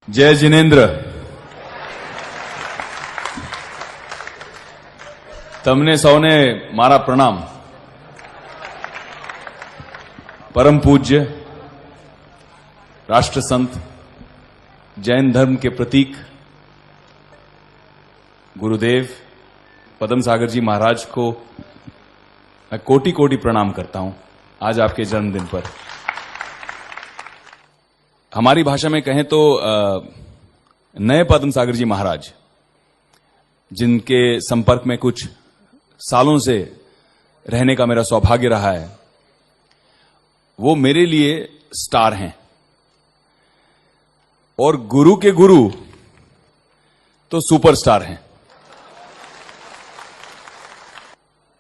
जय जिनेन्द्र। તમને સૌને મારા પ્રણામ। परम पूज्य राष्ट्र संत, जैन धर्म के प्रतीक गुरुदेव पद्म सागर जी महाराज को मैं कोटि कोटि प्रणाम करता हूं आज आपके जन्मदिन पर। हमारी भाषा में कहें तो नए पद्म सागर जी महाराज, जिनके संपर्क में कुछ सालों से रहने का मेरा सौभाग्य रहा है, वो मेरे लिए स्टार हैं। और गुरु के गुरु तो सुपरस्टार हैं।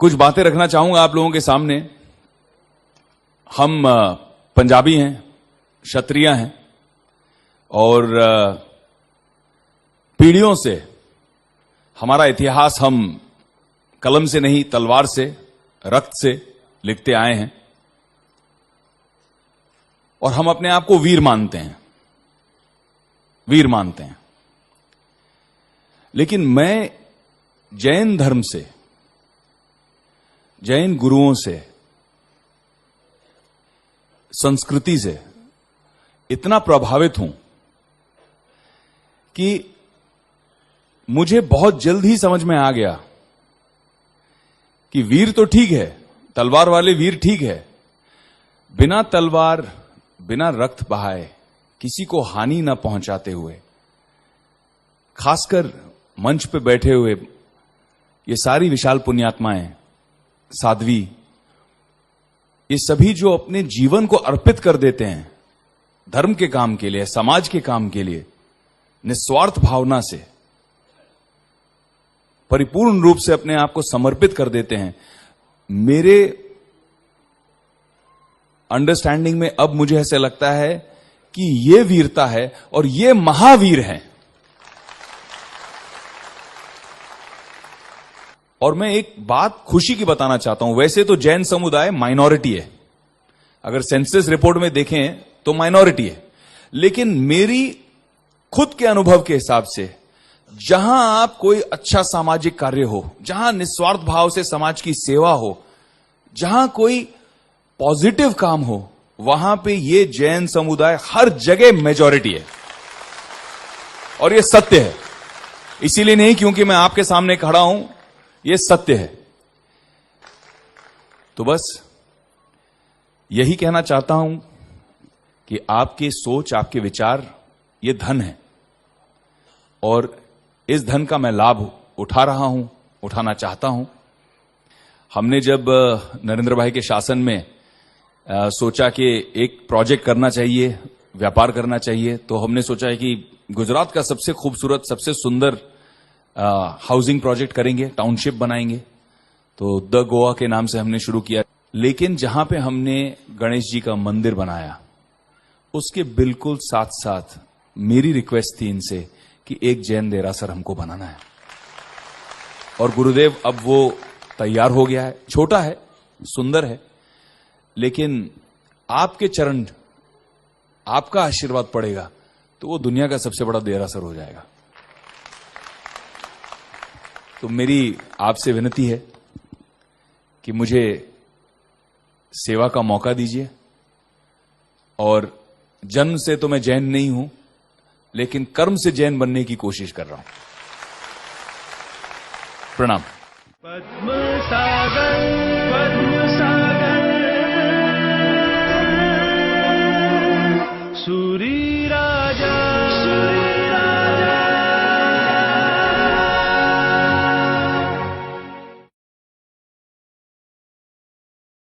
कुछ बातें रखना चाहूंगा आप लोगों के सामने। हम पंजाबी हैं, क्षत्रिय हैं और पीढ़ियों से हमारा इतिहास हम कलम से नहीं, तलवार से, रक्त से लिखते आए हैं और हम अपने आप को वीर मानते हैं, वीर मानते हैं। लेकिन मैं जैन धर्म से, जैन गुरुओं से, संस्कृति से इतना प्रभावित हूं कि मुझे बहुत जल्द ही समझ में आ गया कि वीर तो ठीक है, तलवार वाले वीर ठीक है, बिना तलवार, बिना रक्त बहाए, किसी को हानि न पहुंचाते हुए, खासकर मंच पे बैठे हुए ये सारी विशाल पुण्यात्माएं, साध्वी, ये सभी जो अपने जीवन को अर्पित कर देते हैं धर्म के काम के लिए, समाज के काम के लिए, निस्वार्थ भावना से, परिपूर्ण रूप से अपने आप को समर्पित कर देते हैं। मेरे अंडरस्टैंडिंग में अब मुझे ऐसा लगता है कि ये वीरता है और ये महावीर हैं। और मैं एक बात खुशी की बताना चाहता हूं। वैसे तो जैन समुदाय माइनॉरिटी है, अगर सेंसस रिपोर्ट में देखें तो माइनॉरिटी है, लेकिन मेरी खुद के अनुभव के हिसाब से जहां आप कोई अच्छा सामाजिक कार्य हो, जहां निस्वार्थ भाव से समाज की सेवा हो, जहां कोई पॉजिटिव काम हो, वहां पे ये जैन समुदाय हर जगह मेजॉरिटी है। और ये सत्य है, इसीलिए नहीं क्योंकि मैं आपके सामने खड़ा हूं, ये सत्य है। तो बस यही कहना चाहता हूं कि आपकी सोच, आपके विचार, ये धन है और इस धन का मैं लाभ उठा रहा हूं, उठाना चाहता हूं। हमने जब नरेंद्र भाई के शासन में सोचा कि एक प्रोजेक्ट करना चाहिए, व्यापार करना चाहिए, तो हमने सोचा है कि गुजरात का सबसे खूबसूरत, सबसे सुंदर हाउसिंग प्रोजेक्ट करेंगे, टाउनशिप बनाएंगे। तो द गोवा के नाम से हमने शुरू किया। लेकिन जहां पे हमने गणेश जी का मंदिर बनाया, उसके बिल्कुल साथ साथ मेरी रिक्वेस्ट थी इनसे कि एक जैन देरासर हमको बनाना है। और गुरुदेव अब वो तैयार हो गया है। छोटा है, सुंदर है, लेकिन आपके चरण, आपका आशीर्वाद पड़ेगा तो वो दुनिया का सबसे बड़ा देरासर हो जाएगा। तो मेरी आपसे विनती है कि मुझे सेवा का मौका दीजिए। और जन्म से तो मैं जैन नहीं हूं, लेकिन कर्म से जैन बनने की कोशिश कर रहा हूं। प्रणाम। पद्म सागर